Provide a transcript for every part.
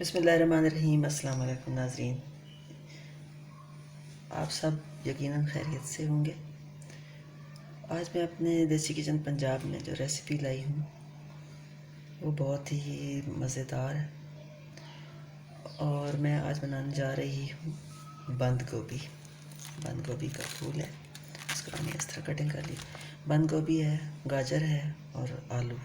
बिस्मिल्लाहिर्रहमानिर्रहीम। अस्सलाम वालेकुम नाज़रीन, आप सब यकीनन खैरियत से होंगे। आज मैं अपने देसी किचन पंजाब में जो रेसिपी लाई हूँ वो बहुत ही मज़ेदार है और मैं आज बनाने जा रही हूँ बंद गोभी। बंद गोभी का फूल है, इसको मैंने इस तरह कटिंग कर ली। बंद गोभी है, गाजर है और आलू।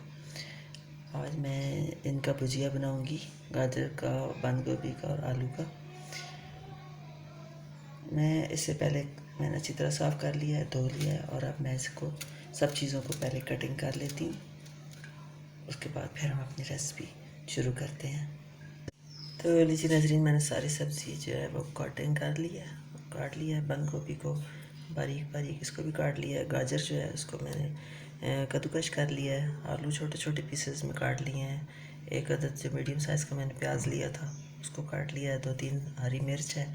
आज मैं इनका भुजिया बनाऊंगी, गाजर का, बंद गोभी का और आलू का। मैं इससे पहले मैंने अच्छी तरह साफ़ कर लिया है, धो लिया है और अब मैं इसको सब चीज़ों को पहले कटिंग कर लेती हूँ, उसके बाद फिर हम अपनी रेसिपी शुरू करते हैं। तो लीजिए नाज़रीन, मैंने सारी सब्ज़ी जो है वो कटिंग कर ली है, काट लिया है। बंद गोभी को बारीक बारीक इसको भी काट लिया है। गाजर जो है उसको मैंने कद्दूकश कर लिया है। आलू छोटे छोटे पीसेस में काट लिए हैं। एक अदद जो मीडियम साइज़ का मैंने प्याज लिया था उसको काट लिया है। 2-3 हरी मिर्च है,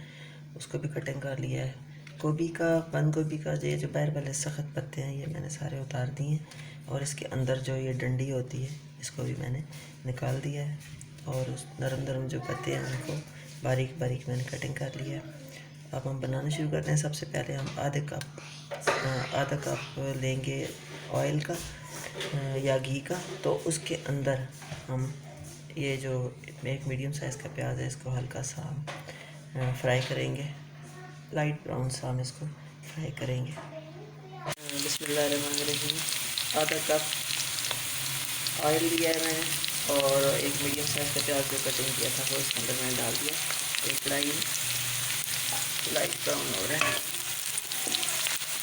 उसको भी कटिंग कर लिया है। गोभी का, बंद गोभी का ये जो बाहर वाले सख्त पत्ते हैं ये मैंने सारे उतार दिए हैं और इसके अंदर जो ये डंडी होती है इसको भी मैंने निकाल दिया है और उस नरम नरम जो पत्ते हैं उनको बारीक बारीक मैंने कटिंग कर लिया है। अब हम बनाना शुरू करते हैं। सबसे पहले हम आधा कप लेंगे ऑयल का या घी का। तो उसके अंदर हम ये जो एक मीडियम साइज़ का प्याज है इसको हल्का सा फ्राई करेंगे, लाइट ब्राउन सा हम इसको फ्राई करेंगे। बिस्मिल्लाहिर्रहमानिर्रहीम। आधा कप ऑयल लिया है मैंने और एक मीडियम साइज़ का प्याज जो कटिंग किया था वो इसके अंदर मैंने डाल दिया। एक कढ़ाई लाइट ब्राउन हो रहा है।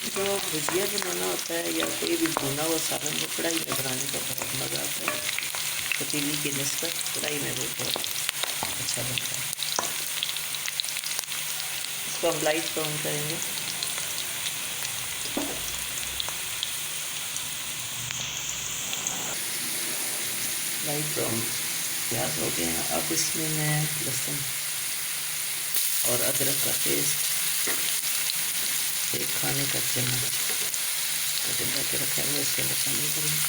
जो भुजिया बनाना होता है या कोई भी भुना हुआ सालन वो कढ़ाई में बनाने का बहुत मज़ा आता है। पतीली की निस्बत कढ़ाई में वो बहुत अच्छा बनता है। इसको हम लाइट ब्राउन करेंगे। लाइट ब्राउन प्याज हो गए हैं। अब इसमें मैं लहसुन और अदरक का पेस्ट एक खाने का चम्मच कटिंग करके रखा है इसके अंदर शामिल करेंगे।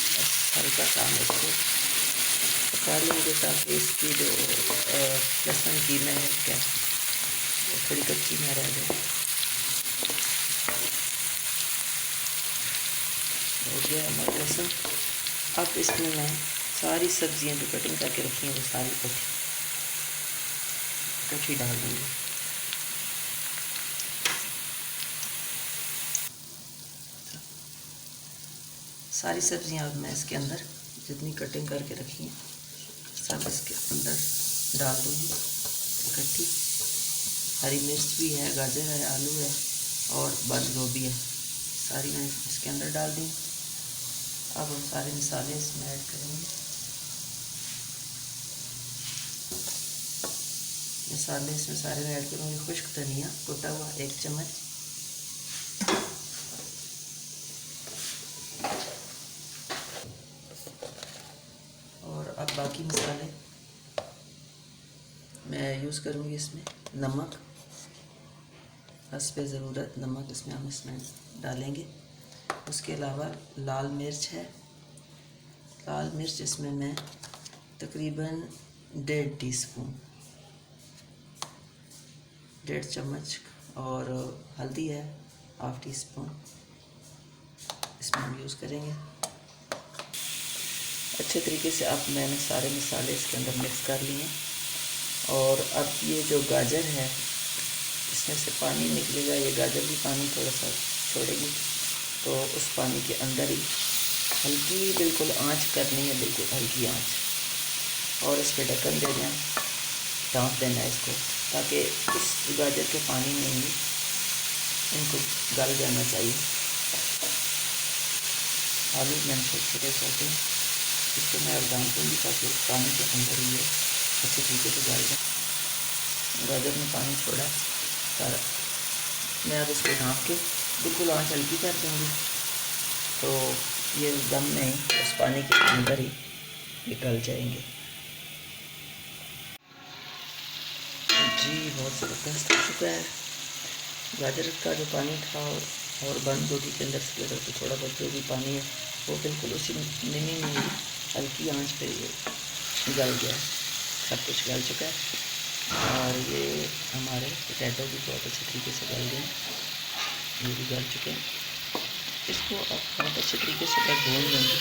बस हल्का सा हम इसको पका लेंगे ताकि इसकी जो लहसुन की महक है थोड़ी कच्ची ना रह जाए। हो गया हमारा लहसुन। अब इसमें मैं सारी सब्जियां जो कटिंग करके रखी हैं वो सारी इकट्ठी डाल दूँगी। सारी सब्जियां अब मैं इसके अंदर जितनी कटिंग करके रखी हैं सब इसके अंदर डाल दूँगी इकट्ठी। हरी मिर्च भी है, गाजर है, आलू है और बंद गोभी है, सारी मैंने इसके अंदर डाल दी। अब हम सारे मसाले इसमें ऐड करेंगे। मसाले इसमें सारे में ऐड करूँगी। खुश्क धनिया कुटा हुआ 1 चम्मच, और अब बाकी मसाले मैं यूज़ करूँगी। इसमें नमक, हस्बे ज़रूरत नमक इसमें डालेंगे। उसके अलावा लाल मिर्च है। लाल मिर्च इसमें मैं तकरीबन 1.5 टीस्पून, 1.5 चम्मच, और हल्दी है 1/2 टीस्पून इसमें हम यूज़ करेंगे। अच्छे तरीके से अब मैंने सारे मसाले इसके अंदर मिक्स कर लिए और अब ये जो गाजर है इसमें से पानी निकलेगा। ये गाजर भी पानी थोड़ा सा छोड़ेगी, तो उस पानी के अंदर ही हल्की बिल्कुल आंच करनी है, बिल्कुल हल्की आंच, और इस पर ढक्कन दे दें, ढाँप देना है इसको, ताकि इस गाजर के पानी में ही इनको गल जाना चाहिए। आलू मैंने छोटे छोटे इसको मैं अब डाल दूँगी ताकि पानी के अंदर ही अच्छे तरीके से गल जाए। गाजर में पानी छोड़ा सारा, मैं अब इसको ढाँप के बिल्कुल आँच हल्की कर दूँगी, तो ये दम में ही उस पानी के अंदर ही निकल जाएंगे। जी बहुत ज़बरदस्त हो चुका है। गाजर का जो पानी था और बंद गोभी के अंदर से लगा तो थोड़ा बहुत जो भी पानी है वो बिल्कुल उसी निमी में ही हल्की आंच पे ये गल गया है। सब कुछ गल चुका है और ये हमारे पोटैटो भी बहुत अच्छे तरीके से गल गए, ये भी गल चुके हैं। इसको अब बहुत अच्छे तरीके से भून लेंगे।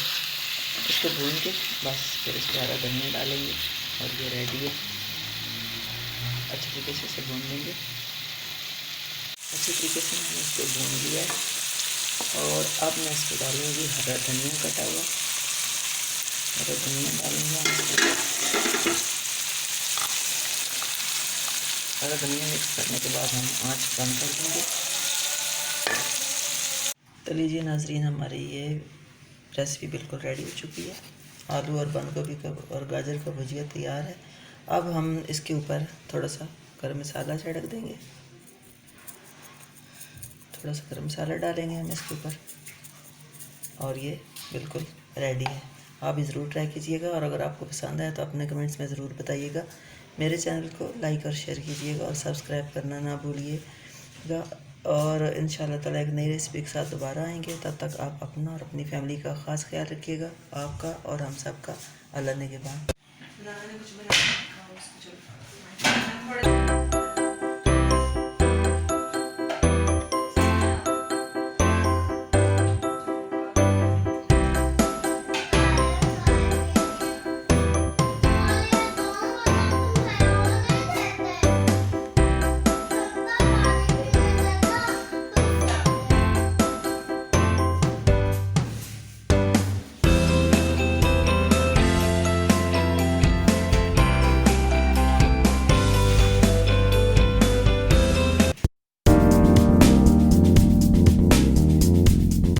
इसको भून के बस फिर इस पर हरा धनिया डालेंगे और ये रेडी है। अच्छे तरीके से इसे भून लेंगे। अच्छे तरीके से मैंने इसको भून लिया है और अब मैं इस पर डालूँगी हरा धनिया कटा हुआ। हरा धनिया डालूँगा, हरा धनिया मिक्स करने के बाद हम आँच बंद कर देंगे। तो लीजिए नाजरीन, हमारी ये रेसिपी बिल्कुल रेडी हो चुकी है। आलू और बंद गोभी का और गाजर का भुजिया तैयार है। अब हम इसके ऊपर थोड़ा सा गरम मसाला छिड़क देंगे, थोड़ा सा गरम मसाला डालेंगे हम इसके ऊपर और ये बिल्कुल रेडी है। आप ज़रूर ट्राई कीजिएगा और अगर आपको पसंद आए तो अपने कमेंट्स में ज़रूर बताइएगा। मेरे चैनल को लाइक और शेयर कीजिएगा और सब्सक्राइब करना ना भूलिएगा। और इंशाल्लाह ताला एक नई रेसिपी के साथ दोबारा आएंगे। तब तक आप अपना और अपनी फैमिली का ख़ास ख्याल रखिएगा, आपका और हम सब का। अल्लाह ने के बाद